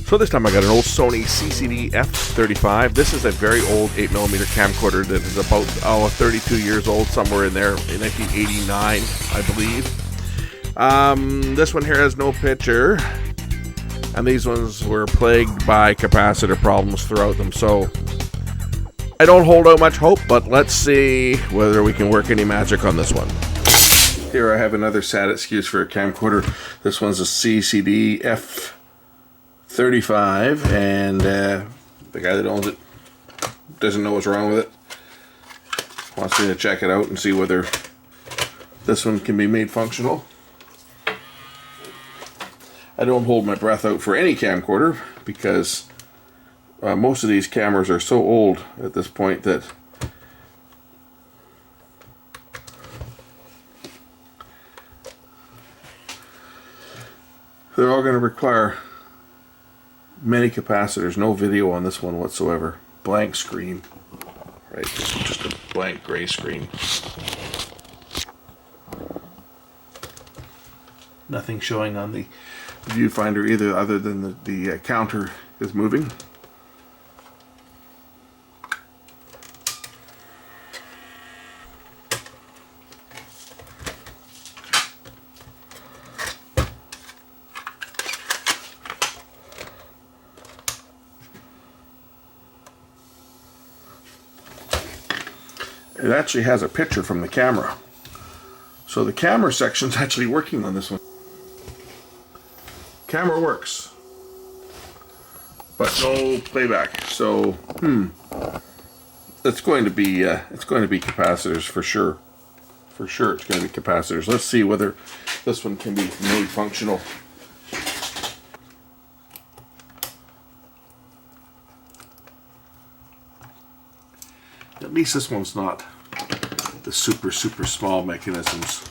So this time I got an old Sony CCDF35. This is a very old 8mm camcorder that is about 32 years old, somewhere in there, in 1989, I believe. This one here has no picture, and these ones were plagued by capacitor problems throughout them, so I don't hold out much hope, but let's see whether we can work any magic on this one. Here I have another sad excuse for a camcorder. This one's a CCDF35, and the guy that owns it doesn't know what's wrong with it. Wants me to check it out and see whether this one can be made functional. I don't hold my breath out for any camcorder because most of these cameras are so old at this point that they're all going to require many capacitors. No video on this one whatsoever. Blank screen. Right, just a blank gray screen. Nothing showing on the viewfinder either, other than the counter is moving. It actually has a picture from the camera. So the camera section's actually working on this one. Camera works, but no playback. So it's going to be capacitors for sure. For sure it's going to be capacitors. Let's see whether this one can be made functional. At least this one's not the super small mechanisms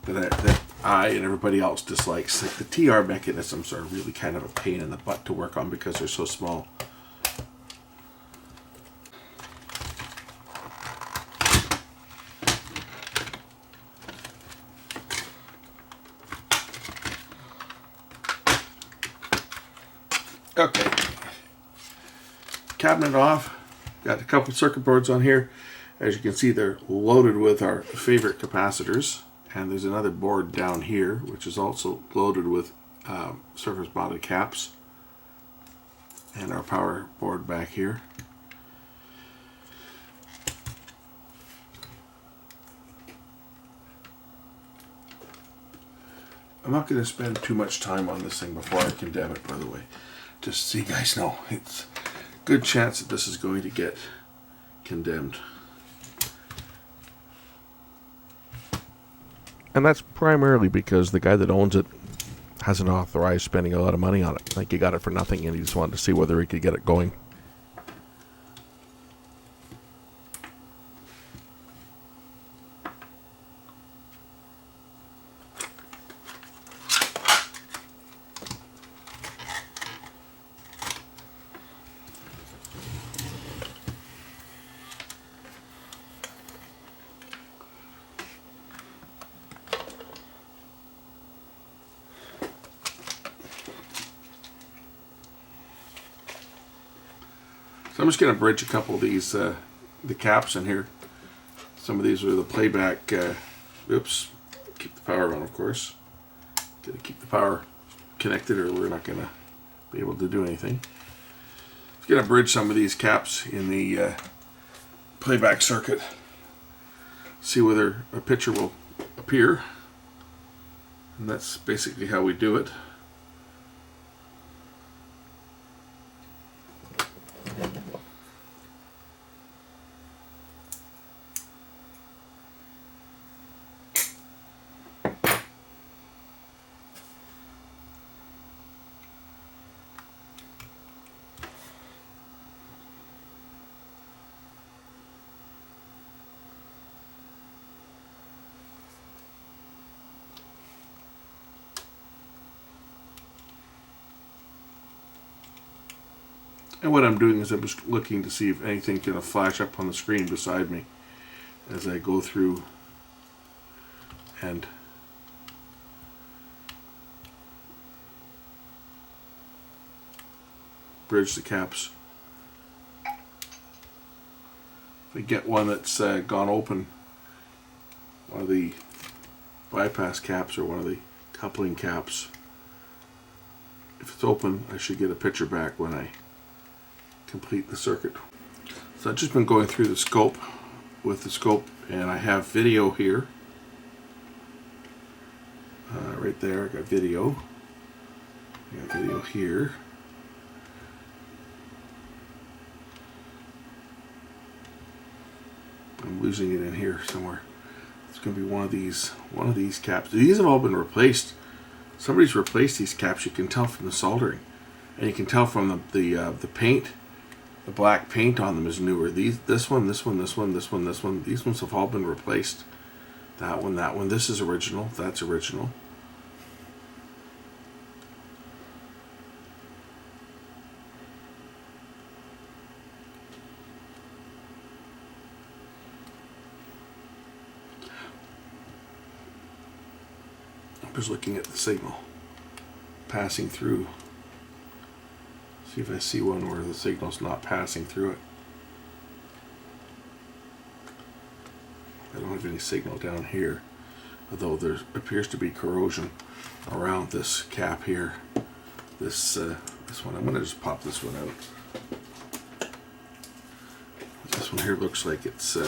that I and everybody else dislikes. Like the TR mechanisms are really kind of a pain in the butt to work on because they're so small. Okay, cabinet off. Got a couple circuit boards on here. As you can see, they're loaded with our favorite capacitors. And there's another board down here, which is also loaded with surface mounted caps. And our power board back here. I'm not going to spend too much time on this thing before I condemn it, by the way. Just so you guys know, it's a good chance that this is going to get condemned. And that's primarily because the guy that owns it hasn't authorized spending a lot of money on it. Like, he got it for nothing and he just wanted to see whether he could get it going. So I'm just going to bridge a couple of these, the caps in here. Some of these are the playback, oops, keep the power on, of course. Got to keep the power connected or we're not going to be able to do anything. Just going to bridge some of these caps in the playback circuit. See whether a picture will appear. And that's basically how we do it. And what I'm doing is I'm just looking to see if anything's going to flash up on the screen beside me as I go through and bridge the caps. If I get one that's gone open, one of the bypass caps or one of the coupling caps, if it's open, I should get a picture back when I complete the circuit. So I've just been going through the scope with the scope, and I have video here. Right there, I got video. I got video here. I'm losing it in here somewhere. It's going to be one of these caps. These have all been replaced. Somebody's replaced these caps. You can tell from the soldering, and you can tell from the paint. The black paint on them is newer. This one. These ones have all been replaced. That one. This is original. That's original. I'm just looking at the signal passing through. See if I see one where the signal's not passing through it. I don't have any signal down here, although there appears to be corrosion around this cap here. This one, I'm going to just pop this one out. This one here looks like it's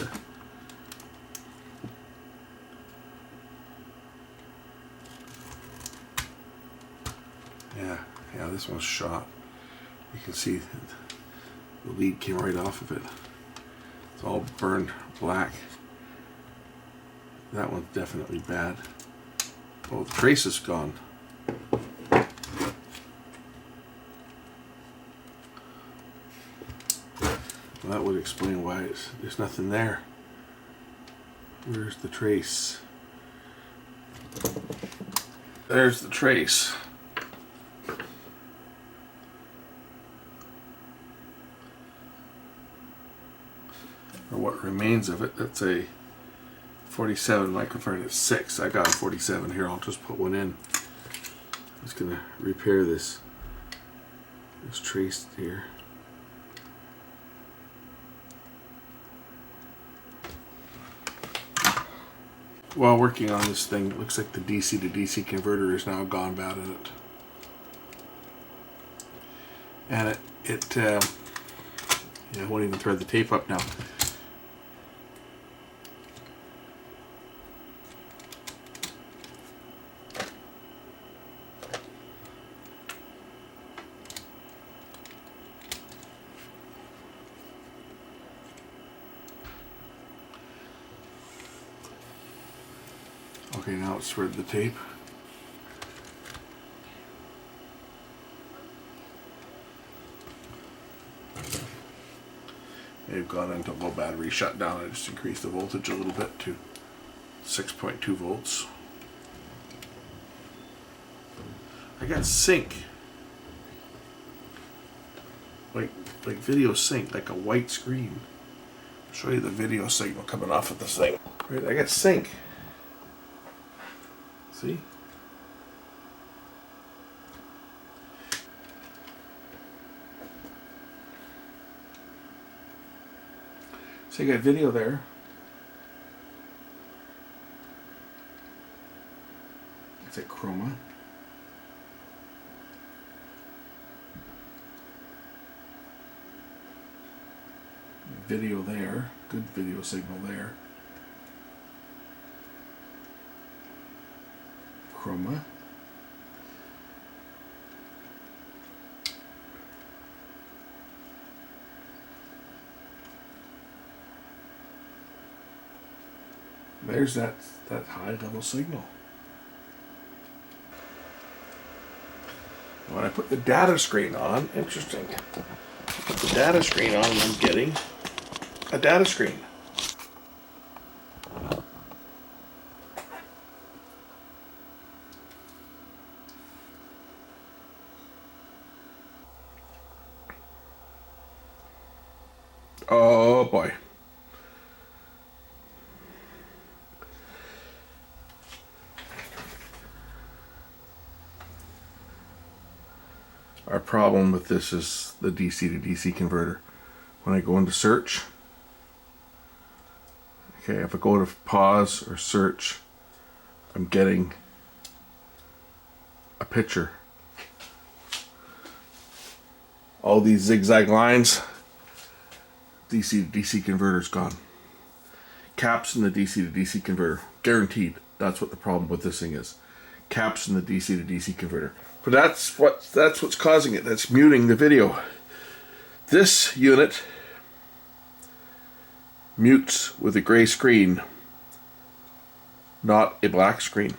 yeah, this one's shot. You can see the lead came right off of it. It's all burned black. That one's definitely bad. Oh, the trace is gone. Well, that would explain why there's nothing there. Where's the trace? There's the trace. Or what remains of it. That's a 47 microfarad at 6. I got a 47 here. I'll just put one in. I'm just going to repair this trace here. While working on this thing, it looks like the DC to DC converter is now gone bad at it. And I won't even thread the tape up now. Okay, now let's thread the tape. They've gone into low battery shutdown. I just increased the voltage a little bit to 6.2 volts. I got sync. Like video sync, like a white screen. I'll show you the video signal coming off of this thing. Right, I got sync. See? So you got video there. It's a chroma. Video there. Good video signal there. Chroma. There's that high level signal. When I put the data screen on, interesting. Put the data screen on and I'm getting a data screen. Oh boy. Our problem with this is the DC to DC converter. When I go into search, okay, if I go to pause or search, I'm getting a picture. All these zigzag lines, DC to DC converter's gone. Caps in the DC to DC converter, guaranteed. That's what the problem with this thing is. Caps in the DC to DC converter. But that's what's causing it. That's muting the video. This unit mutes with a gray screen, not a black screen.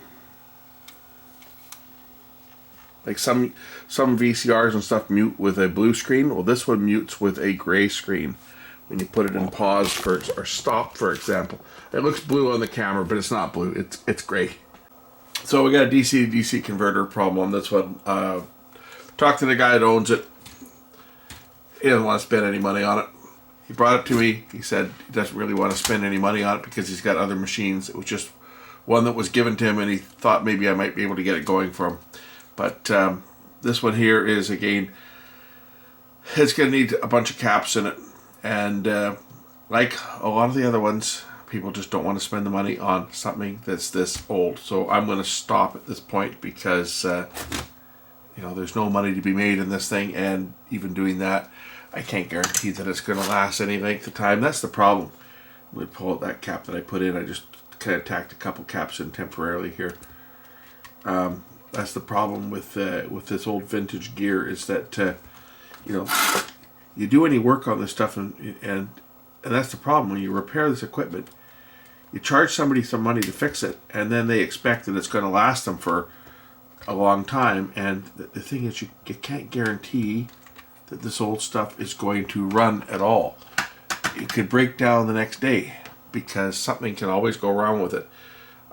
Like some VCRs and stuff mute with a blue screen. Well, this one mutes with a gray screen when you put it in pause or stop, for example. It looks blue on the camera, but it's not blue. It's gray. So we got a DC to DC converter problem on this one. Talked to the guy that owns it. He doesn't want to spend any money on it. He brought it to me. He said he doesn't really want to spend any money on it because he's got other machines. It was just one that was given to him, and he thought maybe I might be able to get it going for him. But this one here is, again, it's going to need a bunch of caps in it. And like a lot of the other ones, people just don't want to spend the money on something that's this old. So I'm going to stop at this point because, you know, there's no money to be made in this thing. And even doing that, I can't guarantee that it's going to last any length of time. That's the problem. I'm going to pull out that cap that I put in. I just kind of tacked a couple caps in temporarily here. That's the problem with this old vintage gear, is that, you know, you do any work on this stuff, and that's the problem. When you repair this equipment, you charge somebody some money to fix it, and then they expect that it's going to last them for a long time. And the thing is, you can't guarantee that this old stuff is going to run at all. It could break down the next day because something can always go wrong with it.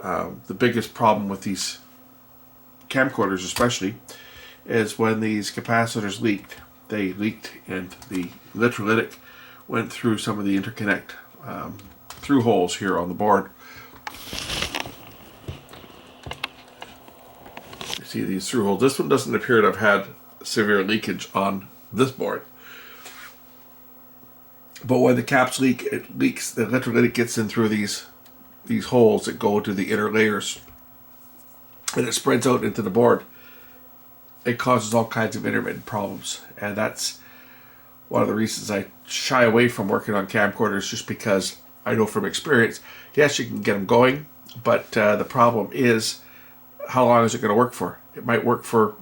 The biggest problem with these camcorders especially is when these capacitors leaked. They leaked and the electrolytic went through some of the interconnect through holes here on the board. You see these through holes. This one doesn't appear to have had severe leakage on this board. But when the caps leak, it leaks. The electrolytic gets in through these holes that go to the inner layers, and it spreads out into the board. It causes all kinds of intermittent problems, and that's one of the reasons I shy away from working on camcorders, just because I know from experience, yes, you can get them going, but the problem is, how long is it going to work for? It might work for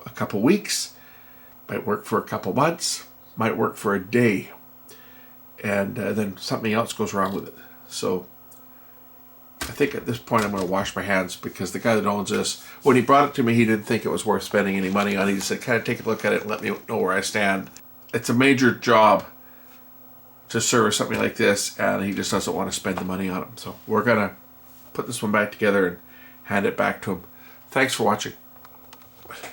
a couple weeks, might work for a couple months, might work for a day, and then something else goes wrong with it. So I think at this point I'm going to wash my hands, because the guy that owns this, when he brought it to me, he didn't think it was worth spending any money on. He just said, kind of take a look at it and let me know where I stand. It's a major job to service something like this, and he just doesn't want to spend the money on it. So we're going to put this one back together and hand it back to him. Thanks for watching.